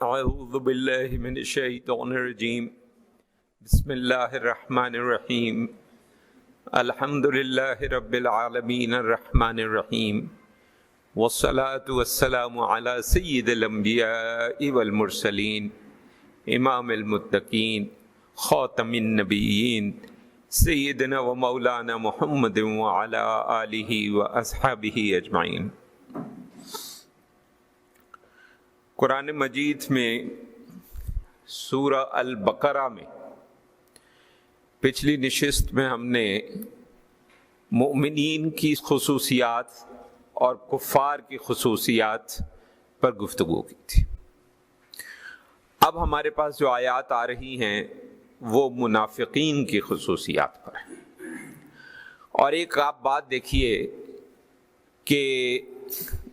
اعوذ باللہ من الشیطان الرجیم بسم اللہ الرحمن الرحیم الحمد للہ رب العالمین الرحمن الرحیم والصلاة والسلام علی سید الانبیاء والمرسلین امام المتقین خاتم النبیین سیدنا و مولانا محمد وعلی آلہ و اصحابہ اجمعین۔ قرآن مجید میں سورہ البقرہ میں پچھلی نشست میں ہم نے مؤمنین کی خصوصیات اور کفار کی خصوصیات پر گفتگو کی تھی۔ اب ہمارے پاس جو آیات آ رہی ہیں وہ منافقین کی خصوصیات پر ہیں، اور ایک آپ بات دیکھیے کہ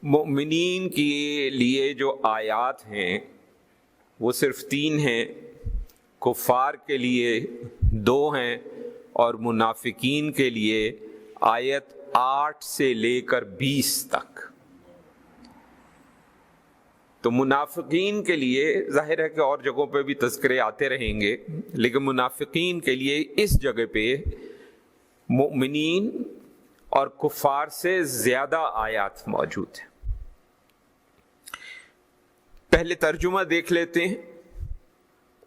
مومنین کے لیے جو آیات ہیں وہ صرف 3 ہیں، کفار کے لیے 2 ہیں، اور منافقین کے لیے آیت 8 سے لے کر 20 تک۔ تو منافقین کے لیے ظاہر ہے کہ اور جگہوں پہ بھی تذکرے آتے رہیں گے، لیکن منافقین کے لیے اس جگہ پہ مومنین اور کفار سے زیادہ آیات موجود ہیں۔ پہلے ترجمہ دیکھ لیتے ہیں،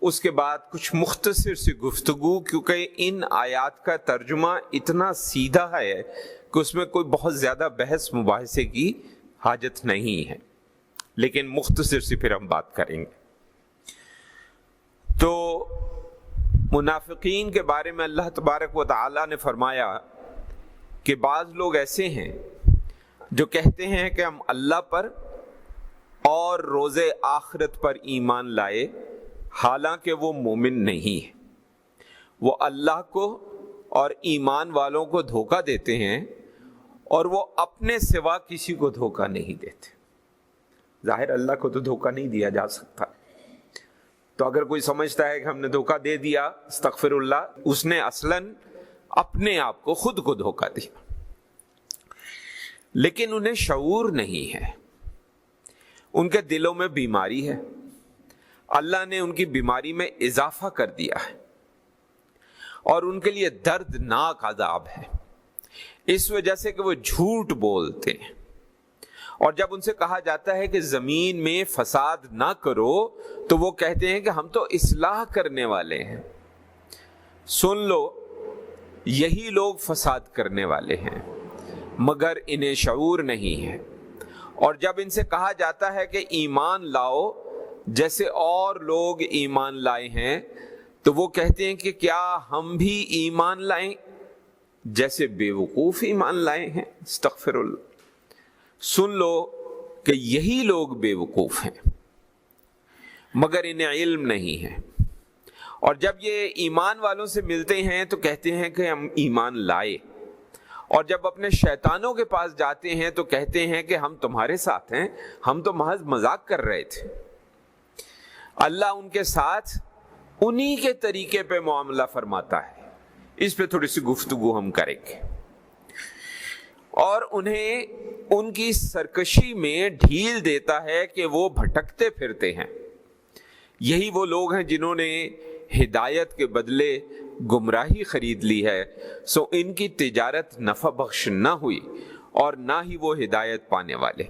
اس کے بعد کچھ مختصر سی گفتگو، کیونکہ ان آیات کا ترجمہ اتنا سیدھا ہے کہ اس میں کوئی بہت زیادہ بحث مباحثے کی حاجت نہیں ہے، لیکن مختصر سی پھر ہم بات کریں گے۔ تو منافقین کے بارے میں اللہ تبارک و تعالی نے فرمایا کہ بعض لوگ ایسے ہیں جو کہتے ہیں کہ ہم اللہ پر اور روز آخرت پر ایمان لائے، حالانکہ وہ مومن نہیں ہے۔ وہ اللہ کو اور ایمان والوں کو دھوکہ دیتے ہیں، اور وہ اپنے سوا کسی کو دھوکہ نہیں دیتے۔ ظاہر اللہ کو تو دھوکہ نہیں دیا جا سکتا، تو اگر کوئی سمجھتا ہے کہ ہم نے دھوکہ دے دیا، استغفر اللہ، اس نے اصلاً اپنے آپ کو خود کو دھوکہ دیا۔ لیکن انہیں شعور نہیں ہے، ان کے دلوں میں بیماری ہے، اللہ نے ان کی بیماری میں اضافہ کر دیا ہے، اور ان کے لیے دردناک عذاب ہے، اس وجہ سے کہ وہ جھوٹ بولتے ہیں۔ اور جب ان سے کہا جاتا ہے کہ زمین میں فساد نہ کرو تو وہ کہتے ہیں کہ ہم تو اصلاح کرنے والے ہیں۔ سن لو، یہی لوگ فساد کرنے والے ہیں، مگر انہیں شعور نہیں ہے۔ اور جب ان سے کہا جاتا ہے کہ ایمان لاؤ جیسے اور لوگ ایمان لائے ہیں، تو وہ کہتے ہیں کہ کیا ہم بھی ایمان لائیں جیسے بے وقوف ایمان لائے ہیں۔ استغفر اللہ۔ سن لو کہ یہی لوگ بے وقوف ہیں، مگر انہیں علم نہیں ہے۔ اور جب یہ ایمان والوں سے ملتے ہیں تو کہتے ہیں کہ ہم ایمان لائے، اور جب اپنے شیطانوں کے پاس جاتے ہیں تو کہتے ہیں کہ ہم تمہارے ساتھ ہیں، ہم تو محض مذاق کر رہے تھے۔ اللہ ان کے ساتھ انہی کے طریقے پہ معاملہ فرماتا ہے۔ اس پہ تھوڑی سی گفتگو ہم کریں گے، اور انہیں ان کی سرکشی میں ڈھیل دیتا ہے کہ وہ بھٹکتے پھرتے ہیں۔ یہی وہ لوگ ہیں جنہوں نے ہدایت کے بدلے گمراہی خرید لی ہے، سو ان کی تجارت نفع بخش نہ ہوئی، اور نہ ہی وہ ہدایت پانے والے۔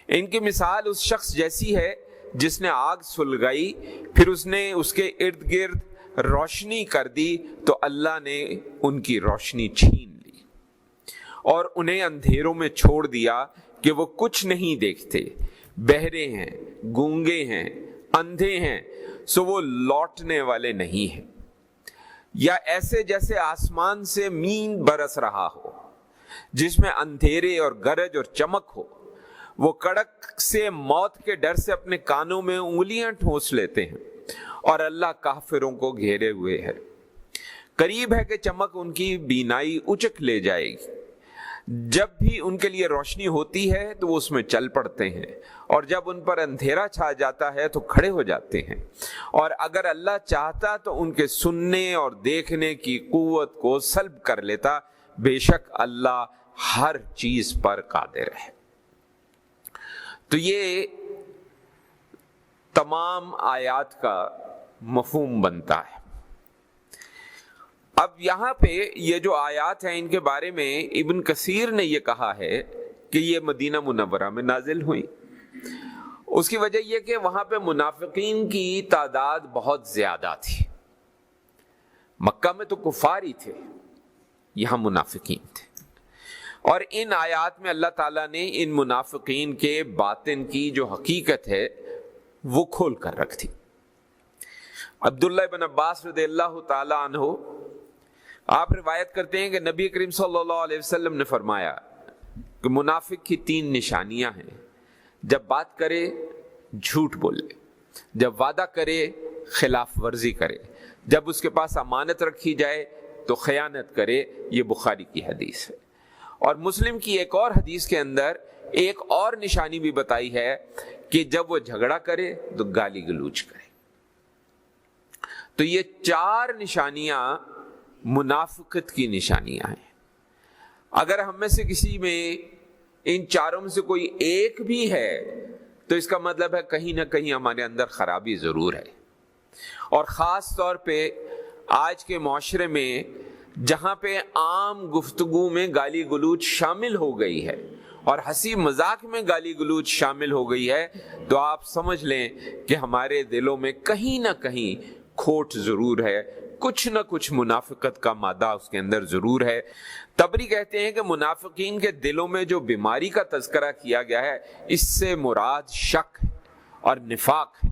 ان کی مثال اس شخص جیسی ہے جس نے آگ سلگائی، پھر اس نے اس کے ارد گرد روشنی کر دی، تو اللہ نے ان کی روشنی چھین لی اور انہیں اندھیروں میں چھوڑ دیا کہ وہ کچھ نہیں دیکھتے، بہرے ہیں، گونگے ہیں، اندھے ہیں، سو وہ لوٹنے والے نہیں ہیں۔ یا ایسے جیسے آسمان سے مین برس رہا ہو، جس میں اندھیرے اور گرج اور چمک ہو، وہ کڑک سے موت کے ڈر سے اپنے کانوں میں انگلیاں ٹھونس لیتے ہیں، اور اللہ کافروں کو گھیرے ہوئے ہے۔ قریب ہے کہ چمک ان کی بینائی اچک لے جائے گی۔ جب بھی ان کے لیے روشنی ہوتی ہے تو وہ اس میں چل پڑتے ہیں، اور جب ان پر اندھیرا چھا جاتا ہے تو کھڑے ہو جاتے ہیں۔ اور اگر اللہ چاہتا تو ان کے سننے اور دیکھنے کی قوت کو سلب کر لیتا، بے شک اللہ ہر چیز پر قادر ہے۔ تو یہ تمام آیات کا مفہوم بنتا ہے۔ اب یہاں پہ یہ جو آیات ہیں ان کے بارے میں ابن کثیر نے یہ کہا ہے کہ یہ مدینہ منورہ میں نازل ہوئی۔ اس کی وجہ یہ کہ وہاں پہ منافقین کی تعداد بہت زیادہ تھی۔ مکہ میں تو کفار ہی تھے، یہاں منافقین تھے، اور ان آیات میں اللہ تعالیٰ نے ان منافقین کے باطن کی جو حقیقت ہے وہ کھول کر رکھ دی۔ عبداللہ بن عباس رضی اللہ تعالیٰ عنہ آپ روایت کرتے ہیں کہ نبی کریم صلی اللہ علیہ وسلم نے فرمایا کہ منافق کی 3 نشانیاں ہیں۔ جب بات کرے جھوٹ بولے، جب وعدہ کرے خلاف ورزی کرے، جب اس کے پاس امانت رکھی جائے تو خیانت کرے۔ یہ بخاری کی حدیث ہے۔ اور مسلم کی ایک اور حدیث کے اندر ایک اور نشانی بھی بتائی ہے کہ جب وہ جھگڑا کرے تو گالی گلوچ کرے۔ تو یہ 4 نشانیاں منافقت کی نشانیاں ہیں۔ اگر ہم میں سے کسی میں ان 4 میں سے کوئی ایک بھی ہے تو اس کا مطلب ہے کہیں نہ کہیں ہمارے اندر خرابی ضرور ہے۔ اور خاص طور پہ آج کے معاشرے میں جہاں پہ عام گفتگو میں گالی گلوچ شامل ہو گئی ہے اور ہنسی مذاق میں گالی گلوچ شامل ہو گئی ہے، تو آپ سمجھ لیں کہ ہمارے دلوں میں کہیں نہ کہیں کھوٹ ضرور ہے، کچھ نہ کچھ منافقت کا مادہ اس کے اندر ضرور ہے۔ طبری کہتے ہیں کہ منافقین کے دلوں میں جو بیماری کا تذکرہ کیا گیا ہے اس سے مراد شک اور نفاق ہے۔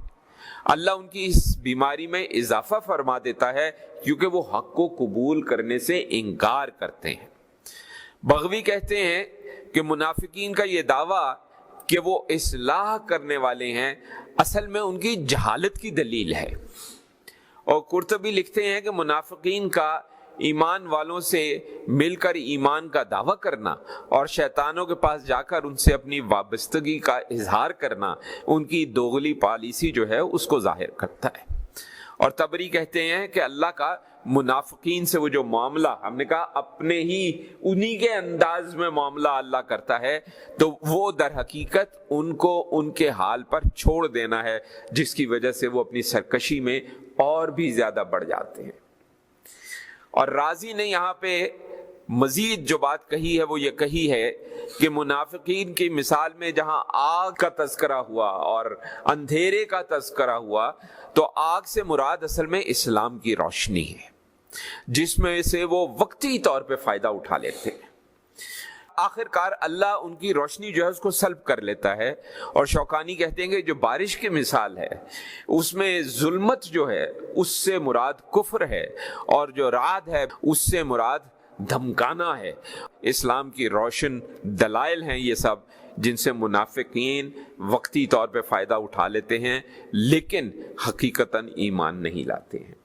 اللہ ان کی اس بیماری میں اضافہ فرما دیتا ہے کیونکہ وہ حق کو قبول کرنے سے انکار کرتے ہیں۔ بغوی کہتے ہیں کہ منافقین کا یہ دعویٰ کہ وہ اصلاح کرنے والے ہیں اصل میں ان کی جہالت کی دلیل ہے۔ اور قرطبی لکھتے ہیں کہ منافقین کا ایمان والوں سے مل کر ایمان کا دعویٰ کرنا اور شیطانوں کے پاس جا کر ان سے اپنی وابستگی کا اظہار کرنا ان کی دوغلی پالیسی جو ہے اس کو ظاہر کرتا ہے۔ اور طبری کہتے ہیں کہ اللہ کا منافقین سے وہ جو معاملہ، ہم نے کہا اپنے ہی انہی کے انداز میں معاملہ اللہ کرتا ہے، تو وہ در حقیقت ان کو ان کے حال پر چھوڑ دینا ہے، جس کی وجہ سے وہ اپنی سرکشی میں اور بھی زیادہ بڑھ جاتے ہیں۔ اور رازی نے یہاں پہ مزید جو بات کہی ہے وہ یہ کہی ہے کہ منافقین کی مثال میں جہاں آگ کا تذکرہ ہوا اور اندھیرے کا تذکرہ ہوا تو آگ سے مراد اصل میں اسلام کی روشنی ہے، جس میں سے وہ وقتی طور پہ فائدہ اٹھا لیتے ہیں۔ آخر کار اللہ ان کی روشنی جو ہے اس کو سلب کر لیتا ہے۔ اور شوکانی کہتے ہیں کہ جو بارش کی مثال ہے اس میں ظلمت جو ہے اس سے مراد کفر ہے، اور جو رعد ہے اس سے مراد دھمکانا ہے۔ اسلام کی روشن دلائل ہیں یہ سب، جن سے منافقین وقتی طور پہ فائدہ اٹھا لیتے ہیں لیکن حقیقتاً ایمان نہیں لاتے ہیں۔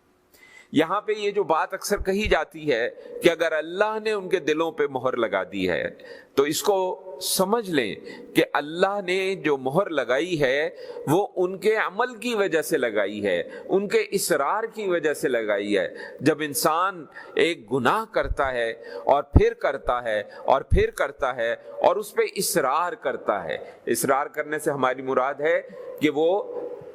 یہاں پہ یہ جو بات اکثر کہی جاتی ہے کہ اگر اللہ نے ان کے دلوں پہ مہر لگا دی ہے تو اس کو سمجھ لیں کہ اللہ نے جو مہر لگائی ہے وہ ان کے عمل کی وجہ سے لگائی ہے، ان کے اصرار کی وجہ سے لگائی ہے۔ جب انسان ایک گناہ کرتا ہے اور پھر کرتا ہے اور پھر کرتا ہے اور اس پہ اصرار کرتا ہے، اصرار کرنے سے ہماری مراد ہے کہ وہ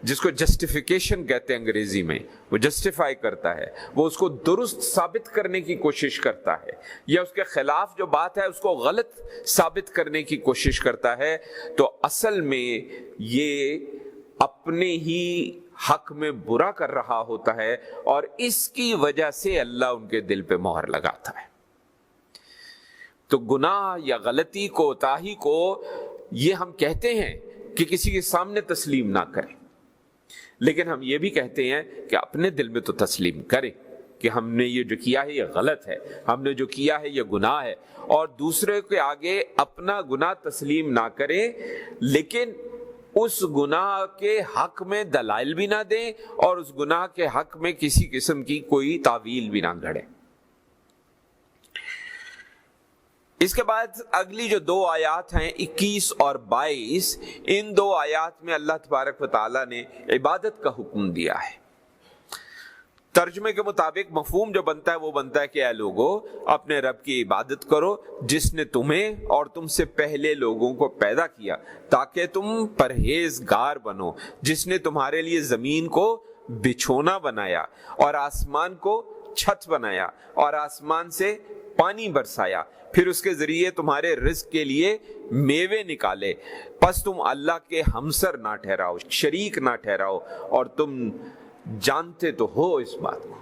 جس کو جسٹیفیکیشن کہتے ہیں انگریزی میں، وہ جسٹیفائی کرتا ہے، وہ اس کو درست ثابت کرنے کی کوشش کرتا ہے، یا اس کے خلاف جو بات ہے اس کو غلط ثابت کرنے کی کوشش کرتا ہے، تو اصل میں یہ اپنے ہی حق میں برا کر رہا ہوتا ہے اور اس کی وجہ سے اللہ ان کے دل پہ مہر لگاتا ہے۔ تو گناہ یا غلطی کو، کوتاہی کو یہ ہم کہتے ہیں کہ کسی کے سامنے تسلیم نہ کریں، لیکن ہم یہ بھی کہتے ہیں کہ اپنے دل میں تو تسلیم کریں کہ ہم نے یہ جو کیا ہے یہ غلط ہے، ہم نے جو کیا ہے یہ گناہ ہے، اور دوسرے کے آگے اپنا گناہ تسلیم نہ کریں لیکن اس گناہ کے حق میں دلائل بھی نہ دیں اور اس گناہ کے حق میں کسی قسم کی کوئی تعویل بھی نہ گھڑیں۔ اس کے بعد اگلی جو 2 آیات ہیں 21 اور 22، ان 2 آیات میں اللہ تبارک و تعالیٰ نے عبادت کا حکم دیا ہے۔ ترجمے کے مطابق مفہوم جو بنتا ہے وہ بنتا ہے کہ اے لوگو اپنے رب کی عبادت کرو جس نے تمہیں اور تم سے پہلے لوگوں کو پیدا کیا تاکہ تم پرہیزگار بنو، جس نے تمہارے لیے زمین کو بچھونا بنایا اور آسمان کو چھت بنایا اور آسمان سے پانی برسایا، پھر اس کے ذریعے تمہارے رزق کے لیے میوے نکالے، پس تم اللہ کے ہمسر نہ ٹھہراؤ، شریک نہ ٹھہراؤ، اور تم جانتے تو ہو اس بات کو۔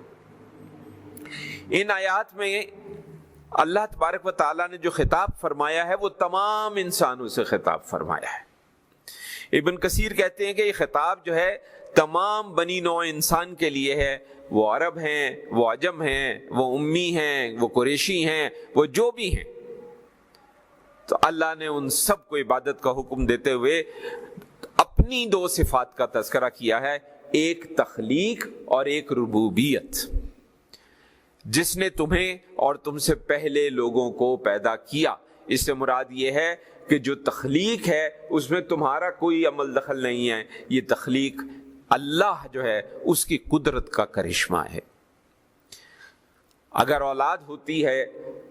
ان آیات میں اللہ تبارک و تعالیٰ نے جو خطاب فرمایا ہے وہ تمام انسانوں سے خطاب فرمایا ہے۔ ابن کثیر کہتے ہیں کہ یہ خطاب جو ہے تمام بنی نوع انسان کے لیے ہے، وہ عرب ہیں، وہ عجم ہیں، وہ امی ہیں، وہ قریشی ہیں، وہ جو بھی ہیں۔ تو اللہ نے ان سب کو عبادت کا حکم دیتے ہوئے اپنی دو صفات کا تذکرہ کیا ہے، ایک تخلیق اور ایک ربوبیت۔ جس نے تمہیں اور تم سے پہلے لوگوں کو پیدا کیا، اس سے مراد یہ ہے کہ جو تخلیق ہے اس میں تمہارا کوئی عمل دخل نہیں ہے، یہ تخلیق اللہ جو ہے اس کی قدرت کا کرشمہ ہے۔ اگر اولاد ہوتی ہے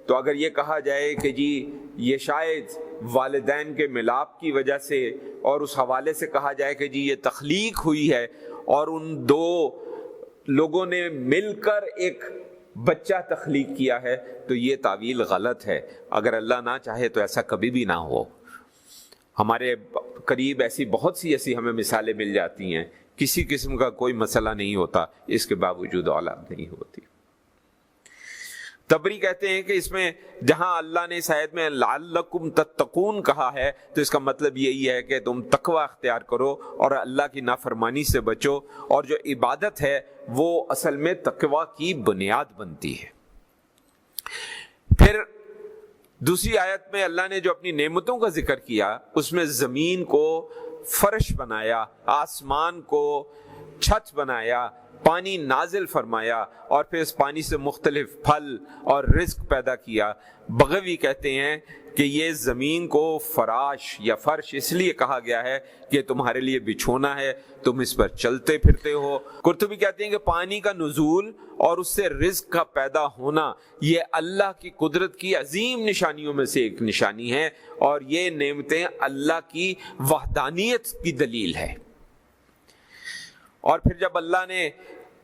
تو اگر یہ کہا جائے کہ جی یہ شاید والدین کے ملاپ کی وجہ سے، اور اس حوالے سے کہا جائے کہ جی یہ تخلیق ہوئی ہے اور ان دو لوگوں نے مل کر ایک بچہ تخلیق کیا ہے، تو یہ تعویل غلط ہے۔ اگر اللہ نہ چاہے تو ایسا کبھی بھی نہ ہو۔ ہمارے قریب ایسی بہت سی ایسی ہمیں مثالیں مل جاتی ہیں، کسی قسم کا کوئی مسئلہ نہیں ہوتا، اس کے باوجود اولاد نہیں ہوتی۔ تبری کہتے ہیں کہ اس میں جہاں اللہ نے اس آیت میں لعلکم تتقون کہا ہے تو اس کا مطلب یہی ہے کہ تم تقوی اختیار کرو اور اللہ کی نافرمانی سے بچو، اور جو عبادت ہے وہ اصل میں تقوی کی بنیاد بنتی ہے۔ پھر دوسری آیت میں اللہ نے جو اپنی نعمتوں کا ذکر کیا، اس میں زمین کو فرش بنایا، آسمان کو چھت بنایا، پانی نازل فرمایا، اور پھر اس پانی سے مختلف پھل اور رزق پیدا کیا۔ بغوی کہتے ہیں کہ یہ زمین کو فراش یا فرش اس لیے کہا گیا ہے کہ تمہارے لیے بچھونا ہے، تم اس پر چلتے پھرتے ہو۔ قرطبی کہتے ہیں کہ پانی کا نزول اور اس سے رزق کا پیدا ہونا یہ اللہ کی قدرت کی عظیم نشانیوں میں سے ایک نشانی ہے، اور یہ نعمتیں اللہ کی وحدانیت کی دلیل ہے۔ اور پھر جب اللہ نے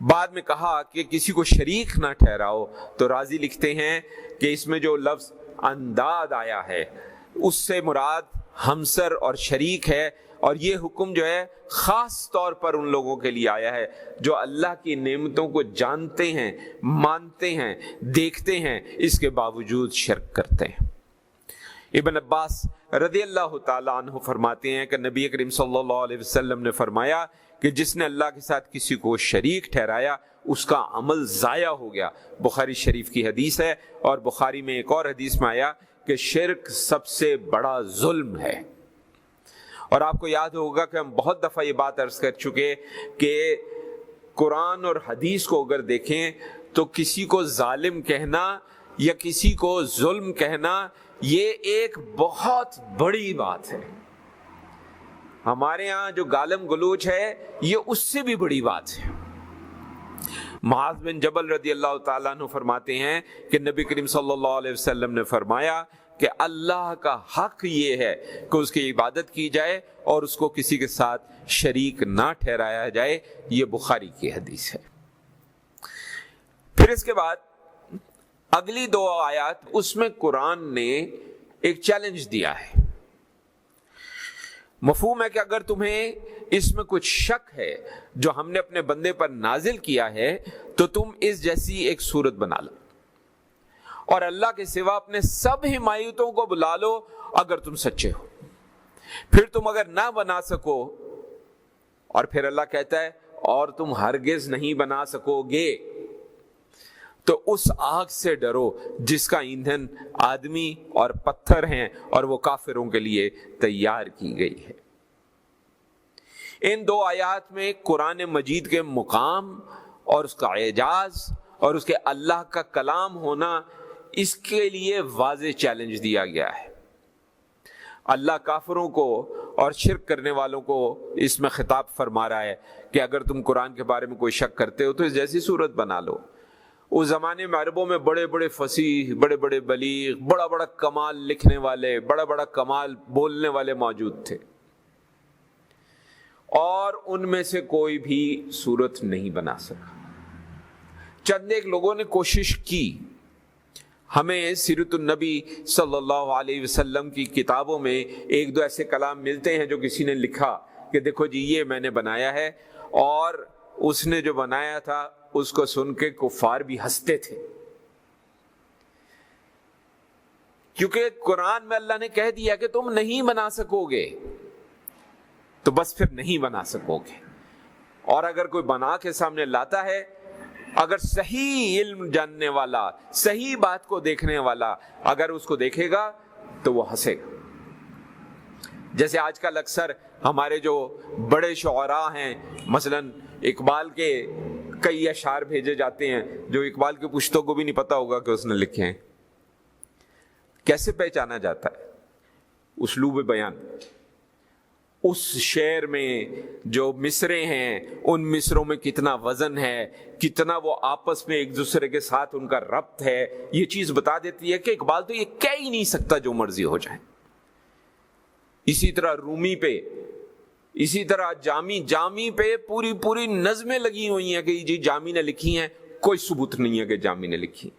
بعد میں کہا کہ کسی کو شریک نہ ٹھہراؤ، تو راضی لکھتے ہیں کہ اس میں جو لفظ انداد آیا ہے اس سے مراد ہمسر اور شریک ہے، اور یہ حکم جو ہے خاص طور پر ان لوگوں کے لیے آیا ہے جو اللہ کی نعمتوں کو جانتے ہیں، مانتے ہیں، دیکھتے ہیں، اس کے باوجود شرک کرتے ہیں۔ ابن عباس رضی اللہ تعالیٰ عنہ فرماتے ہیں کہ نبی کریم صلی اللہ علیہ وسلم نے فرمایا کہ جس نے اللہ کے ساتھ کسی کو شریک ٹھہرایا اس کا عمل ضائع ہو گیا۔ بخاری شریف کی حدیث ہے، اور بخاری میں ایک اور حدیث میں آیا کہ شرک سب سے بڑا ظلم ہے۔ اور آپ کو یاد ہوگا کہ ہم بہت دفعہ یہ بات عرض کر چکے کہ قرآن اور حدیث کو اگر دیکھیں تو کسی کو ظالم کہنا یا کسی کو ظلم کہنا یہ ایک بہت بڑی بات ہے۔ ہمارے ہاں جو گالم گلوچ ہے یہ اس سے بھی بڑی بات ہے۔ معاذ بن جبل رضی اللہ تعالیٰ عنہ فرماتے ہیں کہ نبی کریم صلی اللہ علیہ وسلم نے فرمایا کہ اللہ کا حق یہ ہے کہ اس کی عبادت کی جائے اور اس کو کسی کے ساتھ شریک نہ ٹھہرایا جائے۔ یہ بخاری کی حدیث ہے۔ پھر اس کے بعد اگلی دو آیات، اس میں قرآن نے ایک چیلنج دیا ہے۔ مفہوم ہے کہ اگر تمہیں اس میں کچھ شک ہے جو ہم نے اپنے بندے پر نازل کیا ہے تو تم اس جیسی ایک صورت بنا لو، اور اللہ کے سوا اپنے سب حمایتوں کو بلا لو اگر تم سچے ہو۔ پھر تم اگر نہ بنا سکو، اور پھر اللہ کہتا ہے اور تم ہرگز نہیں بنا سکو گے، تو اس آگ سے ڈرو جس کا ایندھن آدمی اور پتھر ہیں اور وہ کافروں کے لیے تیار کی گئی ہے۔ ان دو آیات میں قرآن مجید کے مقام اور اس کا اعجاز اور اس کے اللہ کا کلام ہونا، اس کے لیے واضح چیلنج دیا گیا ہے۔ اللہ کافروں کو اور شرک کرنے والوں کو اس میں خطاب فرما رہا ہے کہ اگر تم قرآن کے بارے میں کوئی شک کرتے ہو تو اس جیسی صورت بنا لو۔ اس زمانے میں عربوں میں بڑے بڑے فصیح، بڑے بڑے بلیغ، بڑا بڑا کمال لکھنے والے، بڑا بڑا کمال بولنے والے موجود تھے، اور ان میں سے کوئی بھی صورت نہیں بنا سکا۔ چند ایک لوگوں نے کوشش کی۔ ہمیں سیرت النبی صلی اللہ علیہ وسلم کی کتابوں میں ایک دو ایسے کلام ملتے ہیں جو کسی نے لکھا کہ دیکھو جی یہ میں نے بنایا ہے، اور اس نے جو بنایا تھا اس کو سن کے کفار بھی ہنستے تھے، کیونکہ قرآن میں اللہ نے کہہ دیا کہ تم نہیں بنا سکو گے، تو بس پھر نہیں بنا سکو گے۔ اور اگر کوئی بنا کے سامنے لاتا ہے، اگر صحیح علم جاننے والا، صحیح بات کو دیکھنے والا اگر اس کو دیکھے گا تو وہ ہنسے گا۔ جیسے آج کل اکثر ہمارے جو بڑے شعراء ہیں، مثلا اقبال کے کئی اشعار بھیجے جاتے ہیں جو اقبال کے پشتوں کو بھی نہیں پتا ہوگا کہ اس نے لکھے ہیں۔ کیسے پہچانا جاتا ہے؟ اسلوب بیان، اس شعر میں جو مصرے ہیں ان مصروں میں کتنا وزن ہے، کتنا وہ آپس میں ایک دوسرے کے ساتھ ان کا ربط ہے، یہ چیز بتا دیتی ہے کہ اقبال تو یہ کہہ ہی نہیں سکتا جو مرضی ہو جائے۔ اسی طرح رومی پہ، اسی طرح جامی پہ پوری نظمیں لگی ہوئی ہیں کہ جی جامی نے لکھی ہیں، کوئی ثبوت نہیں ہے کہ جامی نے لکھی۔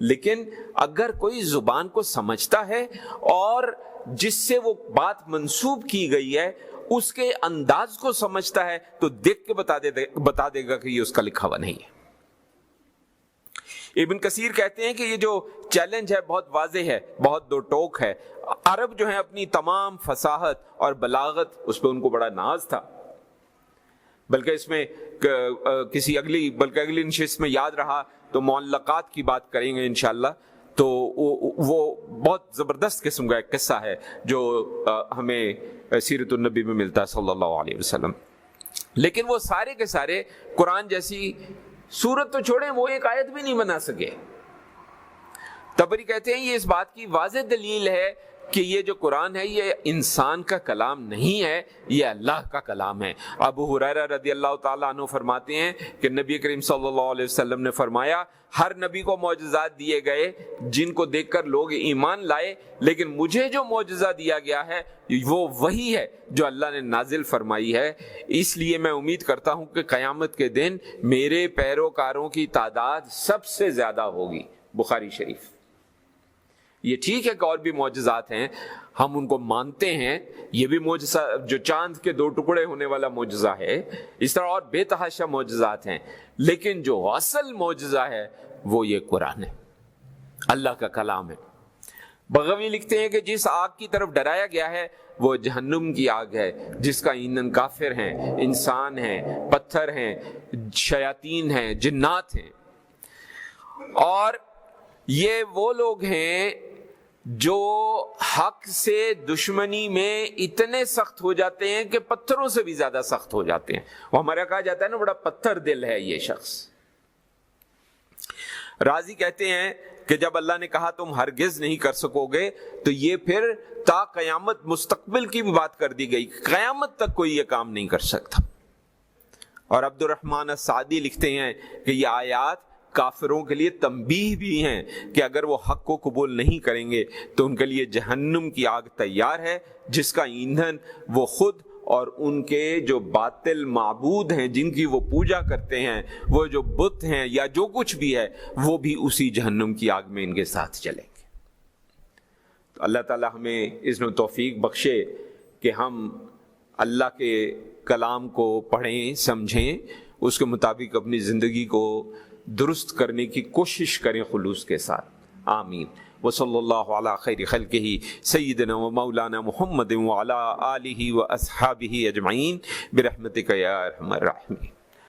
لیکن اگر کوئی زبان کو سمجھتا ہے اور جس سے وہ بات منسوب کی گئی ہے اس کے انداز کو سمجھتا ہے تو دیکھ کے بتا دے گا کہ یہ اس کا لکھا ہوا نہیں ہے۔ ابن کثیر کہتے ہیں کہ یہ جو چیلنج ہے بہت واضح ہے، بہت دو ٹوک ہے۔ عرب جو ہیں اپنی تمام فصاحت اور بلاغت، اس پہ ان کو بڑا ناز تھا، بلکہ اس میں بلکہ اگلی نشست میں یاد رہا تو معلقات کی بات کریں گے انشاءاللہ، تو وہ بہت زبردست قسم کا ایک قصہ ہے جو ہمیں سیرت النبی میں ملتا ہے صلی اللہ علیہ وسلم۔ لیکن وہ سارے کے سارے قرآن جیسی سورت تو چھوڑیں، وہ ایک آیت بھی نہیں بنا سکے۔ طبری کہتے ہیں یہ اس بات کی واضح دلیل ہے کہ یہ جو قرآن ہے یہ انسان کا کلام نہیں ہے، یہ اللہ کا کلام ہے۔ ابو ہریرہ رضی اللہ تعالیٰ عنہ فرماتے ہیں کہ نبی کریم صلی اللہ علیہ وسلم نے فرمایا ہر نبی کو معجزات دیے گئے جن کو دیکھ کر لوگ ایمان لائے، لیکن مجھے جو معجزہ دیا گیا ہے وہ وہی ہے جو اللہ نے نازل فرمائی ہے، اس لیے میں امید کرتا ہوں کہ قیامت کے دن میرے پیروکاروں کی تعداد سب سے زیادہ ہوگی۔ بخاری شریف۔ یہ ٹھیک ہے کہ اور بھی معجزات ہیں، ہم ان کو مانتے ہیں، یہ بھی معجزہ جو چاند کے 2 ٹکڑے ہونے والا معجزہ ہے، اس طرح اور بے تحاشا معجزات ہیں، لیکن جو اصل معجزہ ہے وہ یہ قرآن ہے، اللہ کا کلام ہے۔ بغوی لکھتے ہیں کہ جس آگ کی طرف ڈرایا گیا ہے وہ جہنم کی آگ ہے، جس کا ایندھن کافر ہیں، انسان ہیں، پتھر ہیں، شیاطین ہیں، جنات ہیں، اور یہ وہ لوگ ہیں جو حق سے دشمنی میں اتنے سخت ہو جاتے ہیں کہ پتھروں سے بھی زیادہ سخت ہو جاتے ہیں۔ وہ ہمارا کہا جاتا ہے نا بڑا پتھر دل ہے یہ شخص۔ راضی کہتے ہیں کہ جب اللہ نے کہا تم ہرگز نہیں کر سکو گے تو یہ پھر تا قیامت مستقبل کی بھی بات کر دی گئی، قیامت تک کوئی یہ کام نہیں کر سکتا۔ اور عبد الرحمن السعدی لکھتے ہیں کہ یہ آیات کافروں کے لیے تنبیہ بھی ہیں کہ اگر وہ حق کو قبول نہیں کریں گے تو ان کے لیے جہنم کی آگ تیار ہے، جس کا ایندھن وہ خود اور ان کے جو باطل معبود ہیں جن کی وہ پوجا کرتے ہیں، وہ جو بت ہیں یا جو کچھ بھی ہے، وہ بھی اسی جہنم کی آگ میں ان کے ساتھ چلیں گے۔ تو اللہ تعالی ہمیں اذن و توفیق بخشے کہ ہم اللہ کے کلام کو پڑھیں، سمجھیں، اس کے مطابق اپنی زندگی کو درست کرنے کی کوشش کریں خلوص کے ساتھ۔ آمین۔ وصلی اللہ علی خیر خلقہ سیدنا و مولانا محمد وعلی آلہ و اصحابہ اجمعین برحمتک یا ارحم الراحمین۔